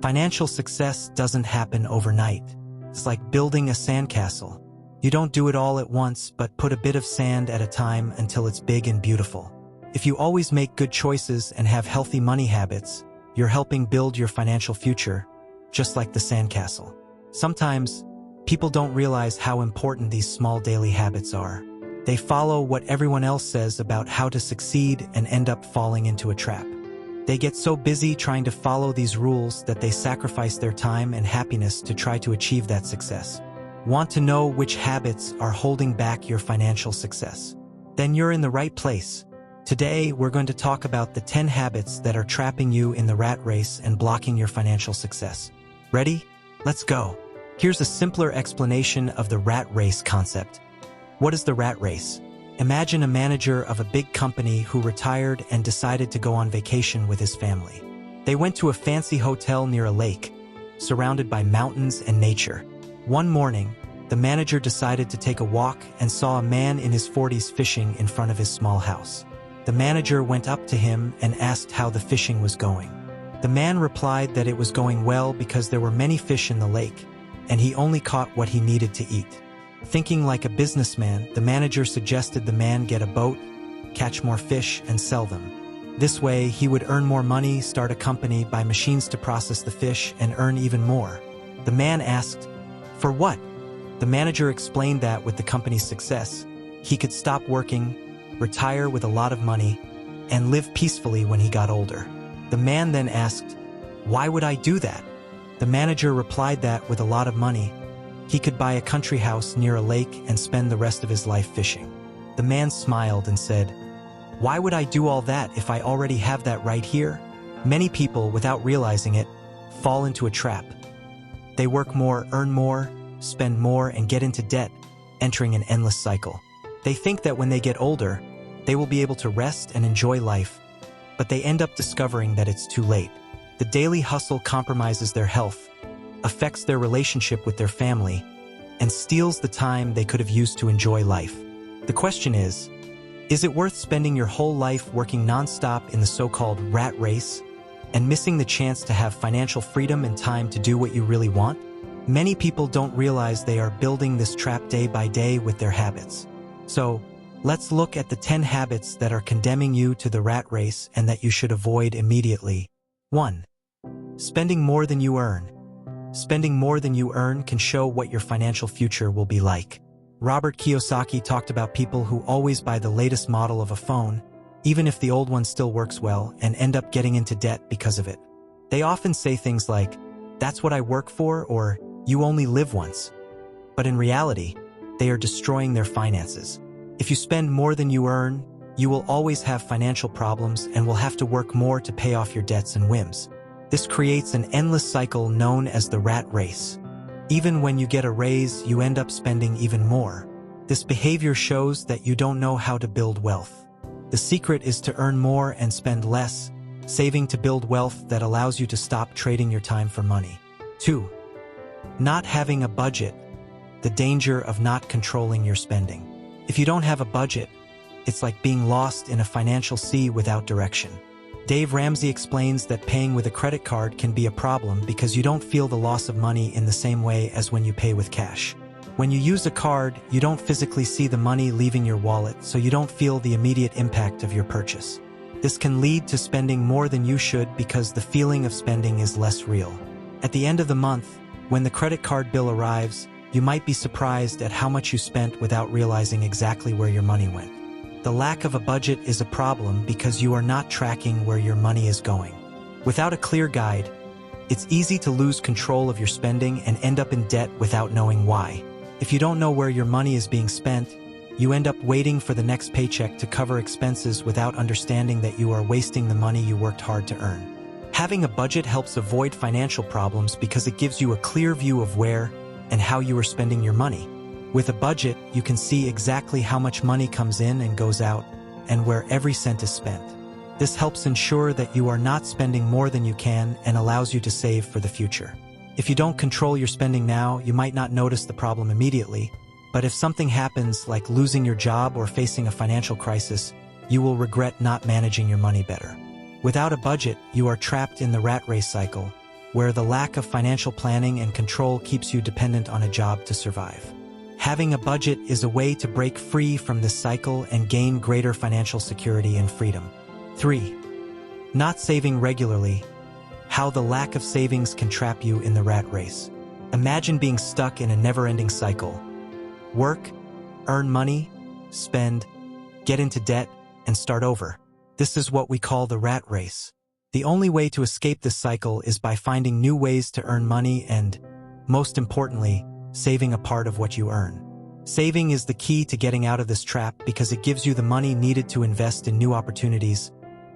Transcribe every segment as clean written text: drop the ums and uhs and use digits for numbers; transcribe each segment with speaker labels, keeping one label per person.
Speaker 1: Financial success doesn't happen overnight. It's like building a sandcastle. You don't do it all at once, but put a bit of sand at a time until it's big and beautiful. If you always make good choices and have healthy money habits, you're helping build your financial future, just like the sandcastle. Sometimes, people don't realize how important these small daily habits are. They follow what everyone else says about how to succeed and end up falling into a trap. They get so busy trying to follow these rules that they sacrifice their time and happiness to try to achieve that success. Want to know which habits are holding back your financial success? Then you're in the right place. Today, we're going to talk about the 10 habits that are trapping you in the rat race and blocking your financial success. Ready? Let's go. Here's a simpler explanation of the rat race concept. What is the rat race? Imagine a manager of a big company who retired and decided to go on vacation with his family. They went to a fancy hotel near a lake, surrounded by mountains and nature. One morning, the manager decided to take a walk and saw a man in his 40s fishing in front of his small house. The manager went up to him and asked how the fishing was going. The man replied that it was going well because there were many fish in the lake, and he only caught what he needed to eat. Thinking like a businessman, the manager suggested the man get a boat, catch more fish, and sell them. This way, he would earn more money, start a company, buy machines to process the fish, and earn even more. The man asked, "For what?" The manager explained that with the company's success, he could stop working, retire with a lot of money, and live peacefully when he got older. The man then asked, "Why would I do that?" The manager replied that with a lot of money, he could buy a country house near a lake and spend the rest of his life fishing. The man smiled and said, "Why would I do all that if I already have that right here?" Many people, without realizing it, fall into a trap. They work more, earn more, spend more, and get into debt, entering an endless cycle. They think that when they get older, they will be able to rest and enjoy life, but they end up discovering that it's too late. The daily hustle compromises their health, affects their relationship with their family, and steals the time they could have used to enjoy life. The question is it worth spending your whole life working nonstop in the so-called rat race and missing the chance to have financial freedom and time to do what you really want? Many people don't realize they are building this trap day by day with their habits. So, let's look at the 10 habits that are condemning you to the rat race and that you should avoid immediately. 1. Spending more than you earn. Spending more than you earn can show what your financial future will be like. Robert Kiyosaki talked about people who always buy the latest model of a phone, even if the old one still works well, and end up getting into debt because of it. They often say things like, "That's what I work for," or "You only live once." But in reality, they are destroying their finances. If you spend more than you earn, you will always have financial problems and will have to work more to pay off your debts and whims. This creates an endless cycle known as the rat race. Even when you get a raise, you end up spending even more. This behavior shows that you don't know how to build wealth. The secret is to earn more and spend less, saving to build wealth that allows you to stop trading your time for money. 2. Not having a budget. The danger of not controlling your spending. If you don't have a budget, it's like being lost in a financial sea without direction. Dave Ramsey explains that paying with a credit card can be a problem because you don't feel the loss of money in the same way as when you pay with cash. When you use a card, you don't physically see the money leaving your wallet, so you don't feel the immediate impact of your purchase. This can lead to spending more than you should because the feeling of spending is less real. At the end of the month, when the credit card bill arrives, you might be surprised at how much you spent without realizing exactly where your money went. The lack of a budget is a problem because you are not tracking where your money is going. Without a clear guide, it's easy to lose control of your spending and end up in debt without knowing why. If you don't know where your money is being spent, you end up waiting for the next paycheck to cover expenses without understanding that you are wasting the money you worked hard to earn. Having a budget helps avoid financial problems because it gives you a clear view of where and how you are spending your money. With a budget, you can see exactly how much money comes in and goes out, and where every cent is spent. This helps ensure that you are not spending more than you can and allows you to save for the future. If you don't control your spending now, you might not notice the problem immediately, but if something happens like losing your job or facing a financial crisis, you will regret not managing your money better. Without a budget, you are trapped in the rat race cycle, where the lack of financial planning and control keeps you dependent on a job to survive. Having a budget is a way to break free from this cycle and gain greater financial security and freedom. 3. Not saving regularly. How the lack of savings can trap you in the rat race. Imagine being stuck in a never-ending cycle. Work, earn money, spend, get into debt, and start over. This is what we call the rat race. The only way to escape this cycle is by finding new ways to earn money and, most importantly, saving a part of what you earn. Saving is the key to getting out of this trap because it gives you the money needed to invest in new opportunities,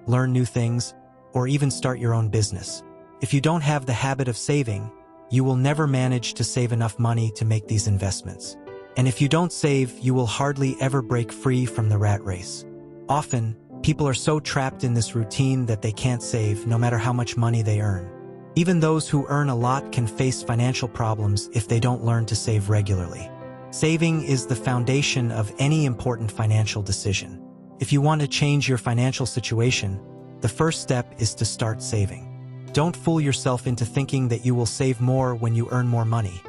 Speaker 1: learn new things, or even start your own business. If you don't have the habit of saving, you will never manage to save enough money to make these investments. And if you don't save, you will hardly ever break free from the rat race. Often, people are so trapped in this routine that they can't save no matter how much money they earn. Even those who earn a lot can face financial problems if they don't learn to save regularly. Saving is the foundation of any important financial decision. If you want to change your financial situation, the first step is to start saving. Don't fool yourself into thinking that you will save more when you earn more money.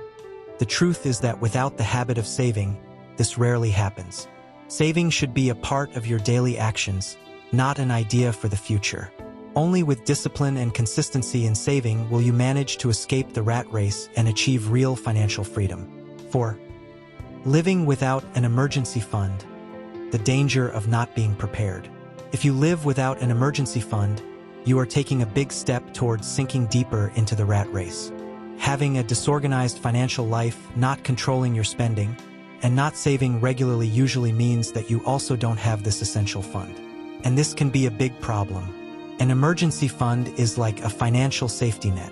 Speaker 1: The truth is that without the habit of saving, this rarely happens. Saving should be a part of your daily actions, not an idea for the future. Only with discipline and consistency in saving will you manage to escape the rat race and achieve real financial freedom. 4. Living without an emergency fund. The danger of not being prepared. If you live without an emergency fund, you are taking a big step towards sinking deeper into the rat race. Having a disorganized financial life, not controlling your spending, and not saving regularly usually means that you also don't have this essential fund. And this can be a big problem. An emergency fund is like a financial safety net.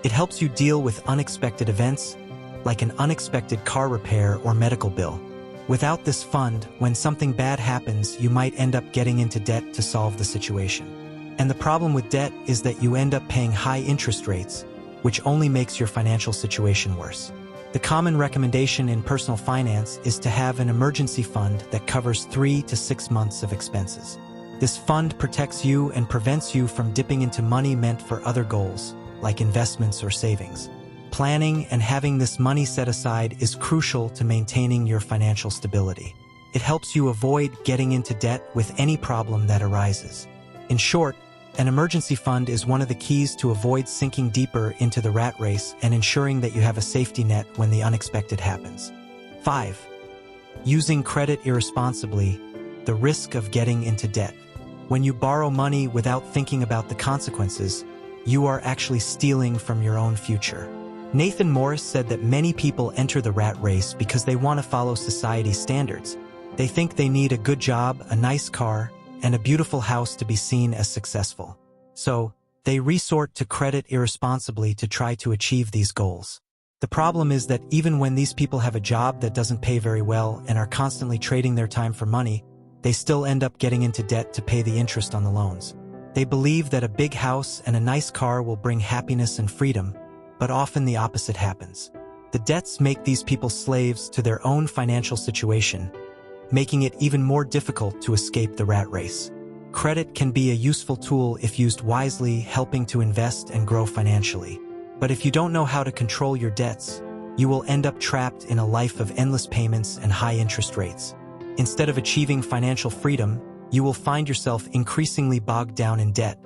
Speaker 1: It helps you deal with unexpected events, like an unexpected car repair or medical bill. Without this fund, when something bad happens, you might end up getting into debt to solve the situation. And the problem with debt is that you end up paying high interest rates, which only makes your financial situation worse. The common recommendation in personal finance is to have an emergency fund that covers 3 to 6 months of expenses. This fund protects you and prevents you from dipping into money meant for other goals, like investments or savings. Planning and having this money set aside is crucial to maintaining your financial stability. It helps you avoid getting into debt with any problem that arises. In short, an emergency fund is one of the keys to avoid sinking deeper into the rat race and ensuring that you have a safety net when the unexpected happens. 5. Using credit irresponsibly. The risk of getting into debt. When you borrow money without thinking about the consequences, you are actually stealing from your own future. Nathan Morris said that many people enter the rat race because they want to follow society's standards. They think they need a good job, a nice car, and a beautiful house to be seen as successful. So, they resort to credit irresponsibly to try to achieve these goals. The problem is that even when these people have a job that doesn't pay very well and are constantly trading their time for money, they still end up getting into debt to pay the interest on the loans. They believe that a big house and a nice car will bring happiness and freedom, but often the opposite happens. The debts make these people slaves to their own financial situation, making it even more difficult to escape the rat race. Credit can be a useful tool if used wisely, helping to invest and grow financially. But if you don't know how to control your debts, you will end up trapped in a life of endless payments and high interest rates. Instead of achieving financial freedom, you will find yourself increasingly bogged down in debt,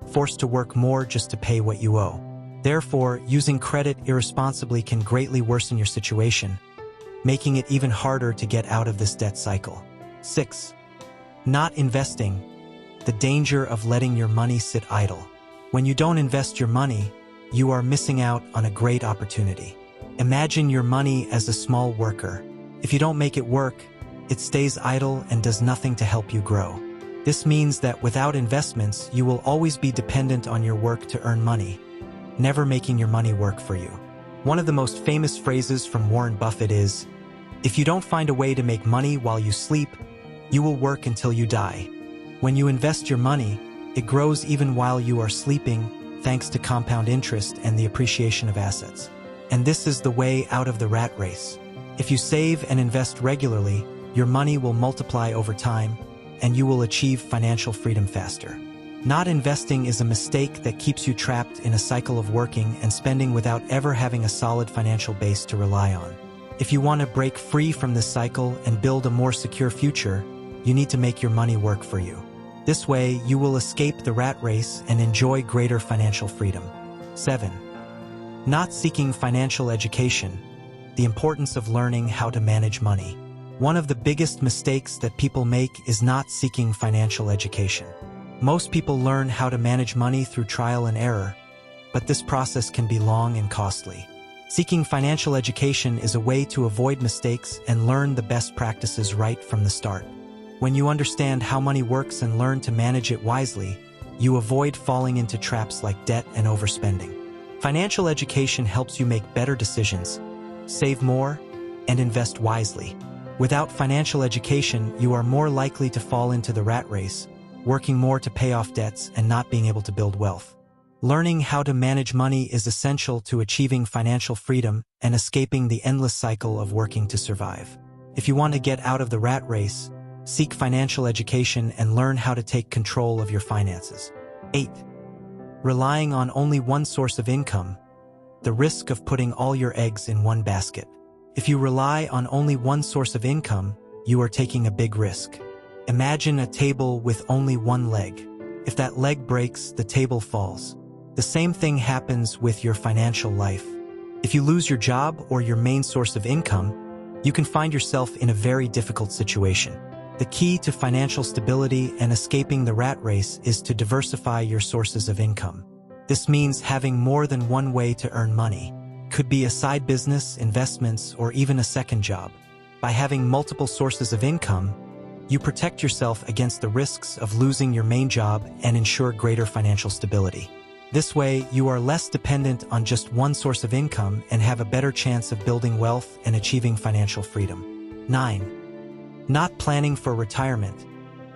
Speaker 1: forced to work more just to pay what you owe. Therefore, using credit irresponsibly can greatly worsen your situation, making it even harder to get out of this debt cycle. 6. Not investing. The danger of letting your money sit idle. When you don't invest your money, you are missing out on a great opportunity. Imagine your money as a small worker. If you don't make it work, it stays idle and does nothing to help you grow. This means that without investments, you will always be dependent on your work to earn money, never making your money work for you. One of the most famous phrases from Warren Buffett is, "If you don't find a way to make money while you sleep, you will work until you die." When you invest your money, it grows even while you are sleeping, thanks to compound interest and the appreciation of assets. And this is the way out of the rat race. If you save and invest regularly, your money will multiply over time, and you will achieve financial freedom faster. Not investing is a mistake that keeps you trapped in a cycle of working and spending without ever having a solid financial base to rely on. If you want to break free from this cycle and build a more secure future, you need to make your money work for you. This way, you will escape the rat race and enjoy greater financial freedom. 7. Not seeking financial education. The importance of learning how to manage money. One of the biggest mistakes that people make is not seeking financial education. Most people learn how to manage money through trial and error, but this process can be long and costly. Seeking financial education is a way to avoid mistakes and learn the best practices right from the start. When you understand how money works and learn to manage it wisely, you avoid falling into traps like debt and overspending. Financial education helps you make better decisions, save more, and invest wisely. Without financial education, you are more likely to fall into the rat race, working more to pay off debts and not being able to build wealth. Learning how to manage money is essential to achieving financial freedom and escaping the endless cycle of working to survive. If you want to get out of the rat race, seek financial education and learn how to take control of your finances. 8. Relying on only one source of income. The risk of putting all your eggs in one basket. If you rely on only one source of income, you are taking a big risk. Imagine a table with only one leg. If that leg breaks, the table falls. The same thing happens with your financial life. If you lose your job or your main source of income, you can find yourself in a very difficult situation. The key to financial stability and escaping the rat race is to diversify your sources of income. This means having more than one way to earn money. Could be a side business, investments, or even a second job. By having multiple sources of income, you protect yourself against the risks of losing your main job and ensure greater financial stability. This way, you are less dependent on just one source of income and have a better chance of building wealth and achieving financial freedom. 9. Not planning for retirement.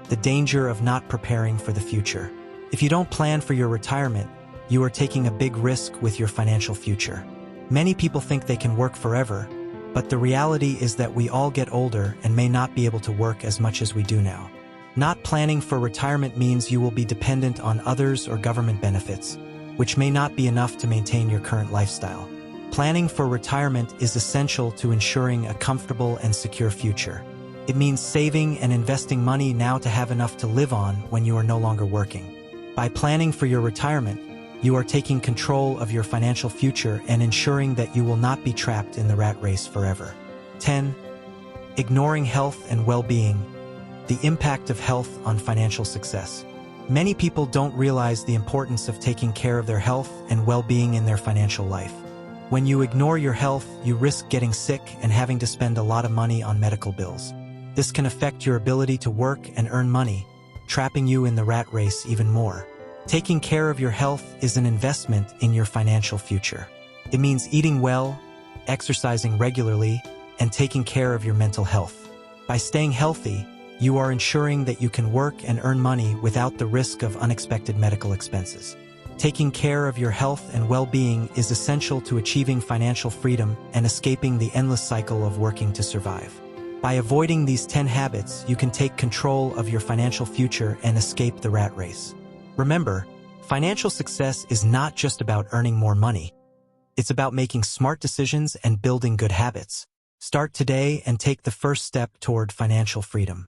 Speaker 1: The danger of not preparing for the future. If you don't plan for your retirement, you are taking a big risk with your financial future. Many people think they can work forever, but the reality is that we all get older and may not be able to work as much as we do now. Not planning for retirement means you will be dependent on others or government benefits, which may not be enough to maintain your current lifestyle. Planning for retirement is essential to ensuring a comfortable and secure future. It means saving and investing money now to have enough to live on when you are no longer working. By planning for your retirement, you are taking control of your financial future and ensuring that you will not be trapped in the rat race forever. 10. Ignoring health and well-being. The impact of health on financial success. Many people don't realize the importance of taking care of their health and well-being in their financial life. When you ignore your health, you risk getting sick and having to spend a lot of money on medical bills. This can affect your ability to work and earn money, trapping you in the rat race even more. Taking care of your health is an investment in your financial future. It means eating well, exercising regularly, and taking care of your mental health. By staying healthy, you are ensuring that you can work and earn money without the risk of unexpected medical expenses. Taking care of your health and well-being is essential to achieving financial freedom and escaping the endless cycle of working to survive. By avoiding these 10 habits, you can take control of your financial future and escape the rat race. Remember, financial success is not just about earning more money. It's about making smart decisions and building good habits. Start today and take the first step toward financial freedom.